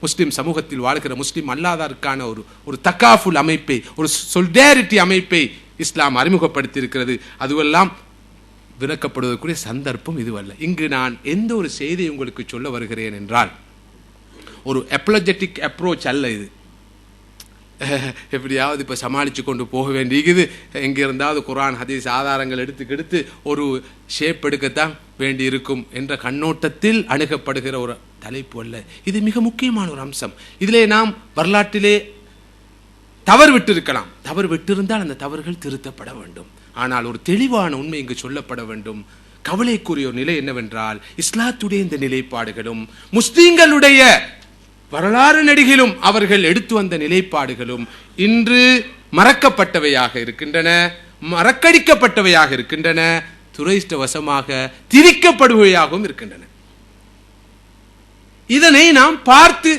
முஸ்லிம் சமூகத்தில் வாழ்கிற முஸ்லிம் அல்லாதாருக்கான ஒரு தக்காஃபுல் அமைப்பை, ஒரு சொலிடாரிட்டி அமைப்பை இஸ்லாம் அறிமுகப்படுத்தி இருக்கிறது. அதுவெல்லாம் விளக்கப்படுவதற்குரிய சந்தர்ப்பம் இதுவல்ல. இங்கு நான் எந்த ஒரு செய்தியை உங்களுக்கு சொல்ல வருகிறேன் என்றால், ஒரு அப்லஜெட்டிக் அப்ரோச் அல்ல இது. எப்படியாவது இப்போ சமாளித்து கொண்டு போக வேண்டியது, எங்கே இருந்தாவது குர்ஆன் ஹதீஸ் ஆதாரங்கள் எடுத்து ஒரு ஷேப் எடுக்கத்தான் வேண்டி இருக்கும் என்ற கண்ணோட்டத்தில் அணுகப்படுகிற ஒரு தலைப்பு அல்ல. இது மிக முக்கியமான ஒரு அம்சம். இதிலே நாம் வரலாற்றிலே தவறு விட்டிருக்கலாம். தவறு விட்டிருந்தால் அந்த தவறுகள் திருத்தப்பட வேண்டும். ஆனால் ஒரு தெளிவான உண்மை இங்கு சொல்லப்பட வேண்டும். கவலைக்குரிய ஒரு நிலை என்னவென்றால், இஸ்லாத்துடைய இந்த நிலைப்பாடுகளும் முஸ்லிம்களுடைய வரலாறு நெடுகிலும் அவர்கள் எடுத்து வந்த நிலைப்பாடுகளும் இன்று மறக்கப்பட்டவையாக இருக்கின்றன, மறக்கடிக்கப்பட்டவையாக இருக்கின்றன, துரதிர்ஷ்டவசமாக திரிக்கப்படுவையாகவும் இருக்கின்றன. இதனை நாம் பார்த்து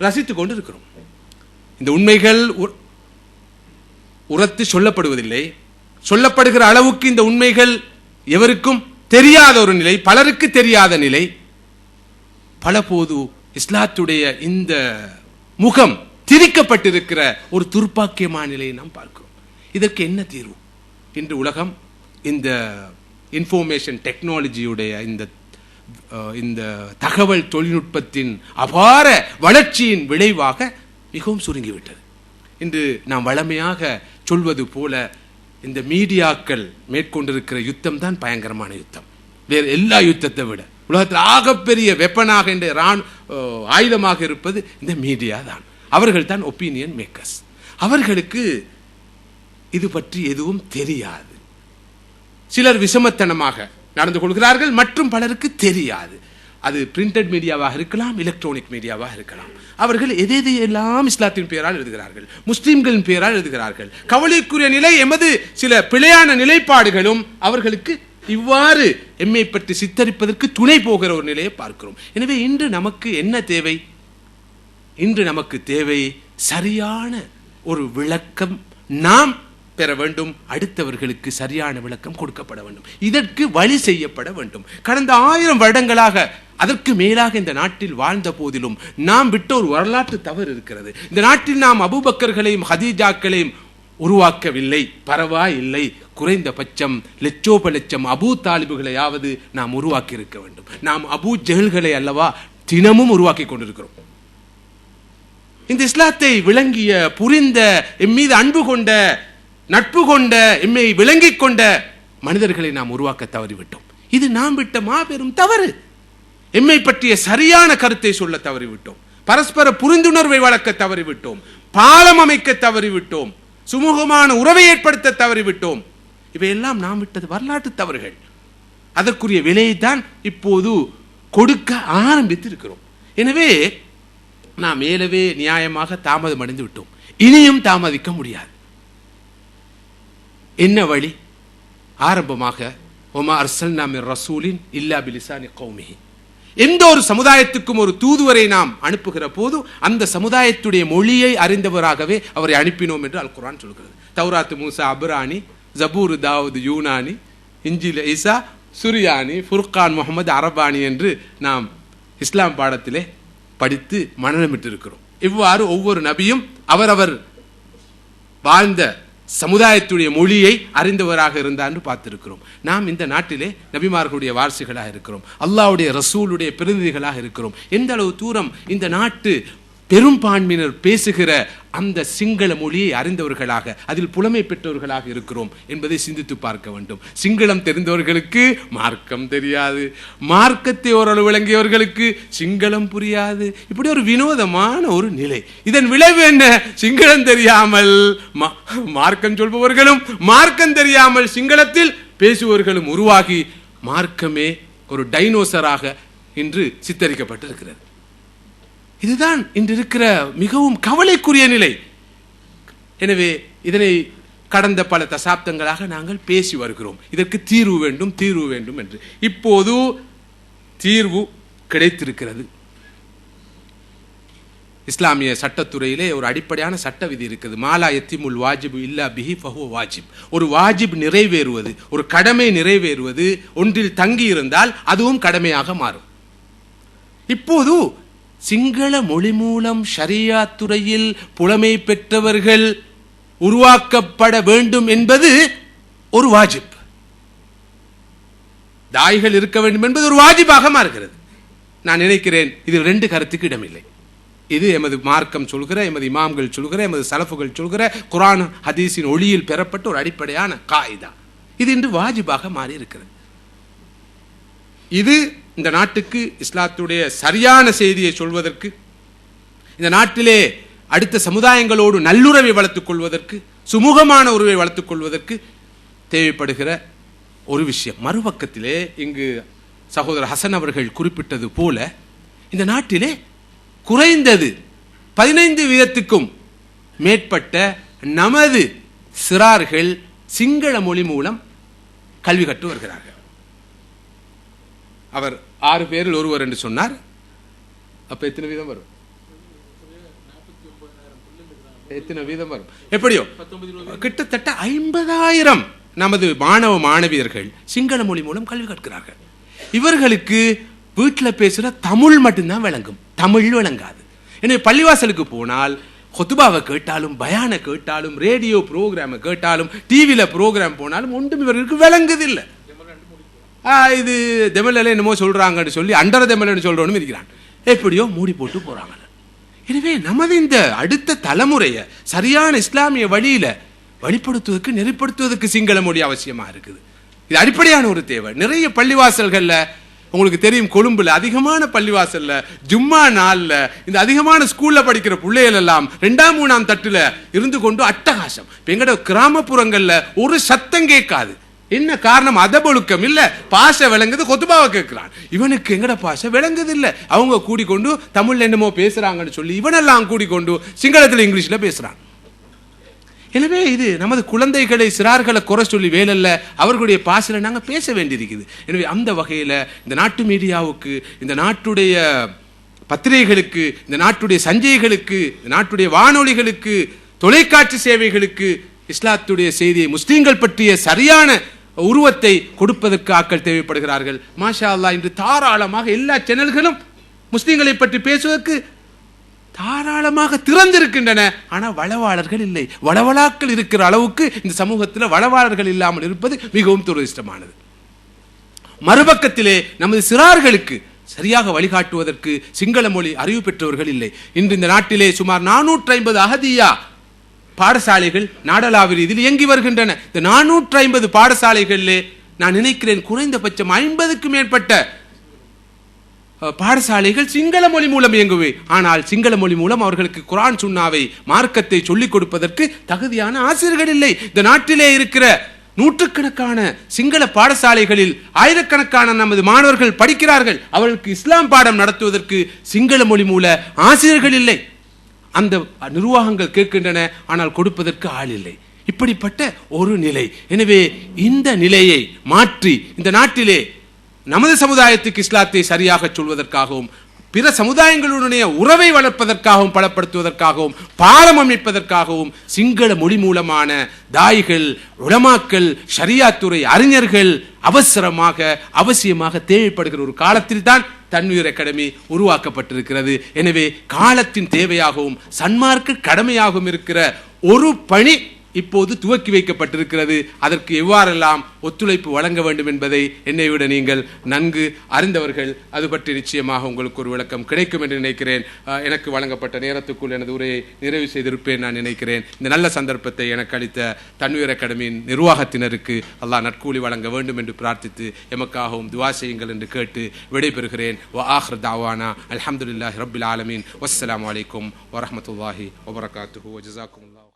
ரசித்துக் கொண்டு இருக்கிறோம். இந்த உண்மைகள் உரத்து சொல்லப்படுவதில்லை. சொல்லப்படுகிற அளவுக்கு இந்த உண்மைகள் எவருக்கும் தெரியாத ஒரு நிலை, பலருக்கு தெரியாத நிலை. பலபோது இஸ்லாத்துடைய இந்த முகம் திரிக்கப்பட்டிருக்கிற ஒரு துர்ப்பாக்கியமான நிலையை நாம் பார்க்கிறோம். இதற்கு என்ன தீர்வு? இன்று உலகம் இந்த இன்ஃபர்மேஷன் டெக்னாலஜியுடைய இந்த தகவல் தொழில்நுட்பத்தின் அபார வளர்ச்சியின் விளைவாக மிகவும் சுருங்கிவிட்டது. இன்று நாம் வளமையாக சொல்வது போல இந்த மீடியாக்கள் மேற்கொண்டிருக்கிற யுத்தம் தான் பயங்கரமான யுத்தம். வேறு எல்லா யுத்தத்தை விட உலகத்தில் ஆகப்பெரிய வெப்பனாக இந்த ஆயுதமாக இருப்பது இந்த மீடியா தான். அவர்கள் தான் ஒப்பீனியன் மேக்கர்ஸ். அவர்களுக்கு இது பற்றி எதுவும் தெரியாது. சிலர் விஷமத்தனமாக நடந்து கொள்கிறார்கள், மற்றும் பலருக்கு தெரியாது. அது பிரிண்டட் மீடியாவாக இருக்கலாம், எலக்ட்ரானிக் மீடியாவாக இருக்கலாம். அவர்கள் எதையெல்லாம் இஸ்லாத்தின் பெயரால் எழுதுகிறார்கள், முஸ்லிம்களின் பெயரால் எழுதுகிறார்கள். கவலைக்குரிய நிலை, எமது சில பிழையான நிலைப்பாடுகளும் அவர்களுக்கு இவ்வாறு எம்மை பற்றி சித்தரிப்பதற்கு துணை போகிற ஒரு நிலையை பார்க்கிறோம். எனவே இன்று நமக்கு என்ன தேவை? இன்று நமக்கு தேவை சரியான ஒரு விளக்கம் நாம் பெற வேண்டும். அடுத்தவர்களுக்கு சரியான விளக்கம் கொடுக்கப்பட வேண்டும். இதற்கு வழி செய்யப்பட வேண்டும். கடந்த 1000 வருடங்களாக, அதற்கு மேலாக இந்த நாட்டில் வாழ்ந்த போதிலும் நாம் விட்ட ஒரு வரலாற்று தவறு இருக்கிறது. இந்த நாட்டில் நாம் அபூபக்கர்களையும் ஹதீஜாக்களையும் உருவாக்கவில்லை. பரவாயில்லை, குறைந்தபட்சம் லட்சோப லட்சம் அபூ தாலிபுகளையாவது நாம் உருவாக்கி இருக்க வேண்டும். நாம் அபூ ஜஹல்களை அல்லவா தினமும் உருவாக்கி கொண்டிருக்கிறோம். இந்த இஸ்லாத்தை விளங்கிய, புரிந்த, எம் மீது அன்பு கொண்ட, நட்பு கொண்ட, எம்மை விளங்கிக் கொண்ட மனிதர்களை நாம் உருவாக்க தவறிவிட்டோம். இது நாம் விட்ட மாபெரும் தவறு. எம்மை பற்றிய சரியான கருத்தை சொல்ல தவறிவிட்டோம். பரஸ்பர புரிந்துணர்வை வளர்க்க தவறிவிட்டோம். பாலம் அமைக்க தவறிவிட்டோம். சுமூகமான உறவை ஏற்படுத்த தவறிவிட்டோம். இவையெல்லாம் நாம் விட்டது வரலாற்று தவறுகள். அதற்குரிய விலையை தான் இப்போது கொடுக்க ஆரம்பித்து இருக்கிறோம். எனவே நாம் மேலவே நியாயமாக தாமதம் அடைந்து விட்டோம். இனியும் தாமதிக்க முடியாது. என்ன வழி? ஆரம்பமாக ஒமா அர்சல்னா மிர் ரசூலின் இல்லா பிலிசானி கௌமிஹி, எந்த ஒரு சமுதாயத்துக்கும் ஒரு தூதுவரை நாம் அனுப்புகிற போது அந்த சமுதாயத்துடைய மொழியை அறிந்தவராகவே அவரை அனுப்பினோம் என்று அல் குர்ஆன் சொல்கிறது. தௌராத் மூசா அப்ரானி, ஜபூர் தாவூத் யூனானி, இஞ்சில் ஈசா சுரியானி, ஃபுர்கான் முகமது அரபானி என்று நாம் இஸ்லாம் பாடத்திலே படித்து மனனமிட்டு இருக்கிறோம். இவ்வாறு ஒவ்வொரு நபியும் அவரவர் வாழ்ந்த சமுதாயத்துடைய மொழியை அறிந்தவராக இருந்தார் என்று பார்த்திருக்கிறோம். நாம் இந்த நாட்டிலே நபிமார்களுடைய வாரிசுகளாக இருக்கிறோம். அல்லாஹ்வுடைய ரசூலுடைய பிரதிநிதிகளாக இருக்கிறோம். எந்த அளவு தூரம் இந்த நாட்டு பெரும்பான்மையினர் பேசுகிற அந்த சிங்கள மொழியை அறிந்தவர்களாக, அதில் புலமை பெற்றவர்களாக இருக்கிறோம் என்பதை சிந்தித்து பார்க்க வேண்டும். சிங்களம் தெரிந்தவர்களுக்கு மார்க்கம் தெரியாது, மார்க்கத்தை ஓரளவு விளங்கியவர்களுக்கு சிங்களம் புரியாது. இப்படி ஒரு வினோதமான ஒரு நிலை. இதன் விளைவு என்ன? சிங்களம் தெரியாமல் மார்க்கம் சொல்பவர்களும், மார்க்கம் தெரியாமல் சிங்களத்தில் பேசுபவர்களும் உருவாகி மார்க்கமே ஒரு டைனோசராக இன்று சித்தரிக்கப்பட்டிருக்கிறது. இதுதான் இன்று இருக்கிற மிகவும் கவலைக்குரிய நிலை. எனவே இதனை கடந்த பல தசாப்தங்களாக நாங்கள் பேசி வருகிறோம். இதற்கு தீர்வு வேண்டும், தீர்வு வேண்டும் என்று. இப்போது தீர்வு கிடைத்திருக்கிறது. இஸ்லாமிய சட்டத்துறையிலே ஒரு அடிப்படையான சட்ட விதி இருக்குது. மாலா யத்திமுல் வாஜிபு இல்லா பிஹி ஃபஹுவ வாஜிப். ஒரு வாஜிப் நிறைவேறுவது, ஒரு கடமை நிறைவேறுவது ஒன்றில் தங்கி இருந்தால் அதுவும் கடமையாக மாறும். இப்போது சிங்கள மொழி மூலம் ஷரியாத் துறையில் புலமை பெற்றவர்கள் உருவாக்கப்பட வேண்டும் என்பது ஒரு வாஜிப். தாய்கள் இருக்க வேண்டும் என்பது ஒரு வாஜிபாக மாறுகிறது. நான் நினைக்கிறேன் இது ரெண்டு கருத்துக்கு இடமில்லை. இது எமது மார்க்கம் சொல்கிற, எமது இமாம்கள் சொல்கிற, எமது சலஃபுகள் சொல்கிற குர்ஆன் ஹதீஸின் ஒளியில் பெறப்பட்ட ஒரு அடிப்படையான காயிதா. இது இன்று வாஜிபாக மாறி இருக்கிறது. இது இந்த நாட்டுக்கு இஸ்லாத்துடைய சரியான செய்தியை சொல்வதற்கு, இந்த நாட்டிலே அடுத்த சமுதாயங்களோடு நல்லுறவை வளர்த்துக் கொள்வதற்கு, சுமூகமான உறவை வளர்த்துக் கொள்வதற்கு தேவைப்படுகிற ஒரு விஷயம். மறுபக்கத்திலே இங்கு சகோதரர் ஹசன் அவர்கள் குறிப்பிட்டது போல இந்த நாட்டிலே குறைந்தது 15% மேற்பட்ட நமது சிறார்கள் சிங்கள மொழி மூலம் கல்வி கற்று வருகிறார்கள். அவர் 6 பேரில் ஒருவர் என்று சொன்னார். அப்ப எத்தனை வீதம் வரும்? எத்தனை வீதம் வரும்? எப்படியோ கிட்டத்தட்ட 50,000 நமது மாணவ மாணவியர்கள் சிங்கள மொழி மூலம் கல்வி கற்கிறார்கள். இவர்களுக்கு வீட்டில் பேசுகிற தமிழ் மட்டும்தான் விளங்கும், தமிழ் விளங்காது. எனவே பள்ளிவாசலுக்கு போனால் ஹுதுபாவை கேட்டாலும், பயானை கேட்டாலும், ரேடியோ ப்ரோக்ராமை கேட்டாலும், டிவியில் ப்ரோக்ராம் போனாலும் ஒன்றும் இவர்களுக்கு விளங்குதில்லை. இது தெமலில் என்னமோ சொல்கிறாங்கன்னு சொல்லி அண்டர தெமலன்னு சொல்கிறோன்னு இருக்கிறான். எப்படியோ மூடி போட்டு போகிறாங்க. எனவே நமது இந்த அடுத்த தலைமுறையை சரியான இஸ்லாமிய வழியில் வழிப்படுத்துவதற்கு, நெறிப்படுத்துவதற்கு சிங்கள மொழி அவசியமாக இருக்குது. இது அடிப்படையான ஒரு தேவை. நிறைய பள்ளிவாசல்களில் உங்களுக்கு தெரியும், கொழும்புல அதிகமான பள்ளிவாசல்ல ஜும்மா நாள்ல இந்த அதிகமான ஸ்கூல்ல படிக்கிற பிள்ளைகள் எல்லாம் 2ஆம் 3ஆம் தட்டுல இருந்து கொண்டு அட்டகாசம். எங்கட கிராமப்புறங்கள்ல ஒரு சத்தம் கேட்காது. என்ன காரணம்? அதபொழுக்கம் இல்ல, பாஷை விளங்குது, கொத்துபாவை கேட்கிறான். இவனுக்கு எங்கட பாஷை விளங்குது இல்ல. அவங்க கூடிக்கொண்டு தமிழ்ல என்னமோ பேசுறாங்கன்னு சொல்லி இவனெல்லாம் கூடிக்கொண்டு சிங்களத்தில் இங்கிலீஷ்ல பேசுறான். எனவே இது நமது குழந்தைகளை, சிறார்களை குறை சொல்லி வேலல்ல, அவர்களுடைய பாசையில் நாங்கள் பேச வேண்டியிருக்குது. எனவே அந்த வகையில் இந்த நாட்டு மீடியாவுக்கு, இந்த நாட்டுடைய பத்திரிகைகளுக்கு, இந்த நாட்டுடைய சஞ்சைகளுக்கு, இந்த நாட்டுடைய வானொலிகளுக்கு, தொலைக்காட்சி சேவைகளுக்கு இஸ்லாத்துடைய செய்தியை, முஸ்லீம்கள் பற்றிய சரியான உருவத்தை கொடுப்பதற்கு ஆட்கள் தேவைப்படுகிறார்கள். மாஷா அல்லாஹ், இன்று தாராளமாக எல்லா சேனல்களும் முஸ்லீம்களை பற்றி பேசுவதற்கு தாராளமாக திறந்திருக்கின்றன. ஆனால் வளவாளர்கள் இல்லை. வளவளாக்கள் இருக்கிற அளவுக்கு இந்த சமூகத்தில் வளவாளர்கள் இல்லாமல் இருப்பது மிகவும் துரதிஷ்டமானது. மறுபக்கத்திலே நமது சிறார்களுக்கு சரியாக வழிகாட்டுவதற்கு சிங்கள மொழி அறிவு பெற்றவர்கள் இல்லை. இன்று இந்த நாட்டிலே சுமார் 450 அஹதியா பாடசாலைகள் நாடளாவிய ரீதியில் இயங்கி வருகின்றன. இந்த 450 பாடசாலைகளிலே நான் நினைக்கிறேன் குறைந்தபட்சம் 50க்கும் மேற்பட்ட பாடசாலைகள் சிங்கள மொழி மூலம் இயங்குவே. ஆனால் சிங்கள மொழி மூலம் அவர்களுக்கு குர்ஆன் சுன்னாவை, மார்க்கத்தை சொல்லிக் கொடுப்பதற்கு தகுதியான ஆசிரியர்கள் இல்லை. இந்த நாட்டிலே இருக்கிற நூற்றுக்கணக்கான சிங்கள பாடசாலைகளில் ஆயிரக்கணக்கான நமது மாணவர்கள் படிக்கிறார்கள். அவர்களுக்கு இஸ்லாம் பாடம் நடத்துவதற்கு சிங்கள மொழி மூல ஆசிரியர்கள் இல்லை. அந்த நிர்வாகங்கள் கேட்கின்றன, ஆனால் கொடுப்பதற்கு ஆள் இல்லை. இப்படிப்பட்ட ஒரு நிலை. எனவே இந்த நிலையை மாற்றி இந்த நாட்டிலே நமது சமுதாயத்துக்கு இஸ்லாத்தை சரியாக சொல்வதற்காகவும், பிற சமுதாயங்களுடைய உறவை வளர்ப்பதற்காகவும், பலப்படுத்துவதற்காகவும், பாலம் அமைப்பதற்காகவும் சிங்கள மொழி மூலமான தாய்கள், உலமாக்கள், ஷரியாத்துறை அறிஞர்கள் அவசியமாக தேவைப்படுகிற ஒரு காலத்தில் தான் தன்வீர் அகாடமி உருவாக்கப்பட்டிருக்கிறது. எனவே காலத்தின் தேவையாகவும் சன்மார்க்க கடமையாகவும் இருக்கிற ஒரு பணி இப்போது துவக்கி வைக்கப்பட்டிருக்கிறது. அதற்கு எவ்வாறெல்லாம் ஒத்துழைப்பு வழங்க வேண்டும் என்பதை என்னை விட நீங்கள் நன்கு அறிந்தவர்கள். அது பற்றி நிச்சயமாக உங்களுக்கு ஒரு விளக்கம் கிடைக்கும் என்று நினைக்கிறேன். எனக்கு வழங்கப்பட்ட நேரத்துக்குள் எனது உரையை நிறைவு செய்திருப்பேன் நான் நினைக்கிறேன். இந்த நல்ல சந்தர்ப்பத்தை எனக்கு அளித்த தன்வீர் அகாடமியின் நிர்வாகத்தினருக்கு அல்லாஹ் நற்கூலி வழங்க வேண்டும் என்று பிரார்த்தித்து எமக்காகவும் துஆ செய்யுங்கள் என்று கேட்டு விடைபெறுகிறேன். வஆஹிர் தஅவானா அல்ஹம்துலில்லாஹி ரப்பில் ஆலமீன். வஸ்ஸலாமு அலைக்கும் வரஹ்மத்துல்லாஹி வபரகாத்துஹு வஜஸாக்குமுல்லாஹ்.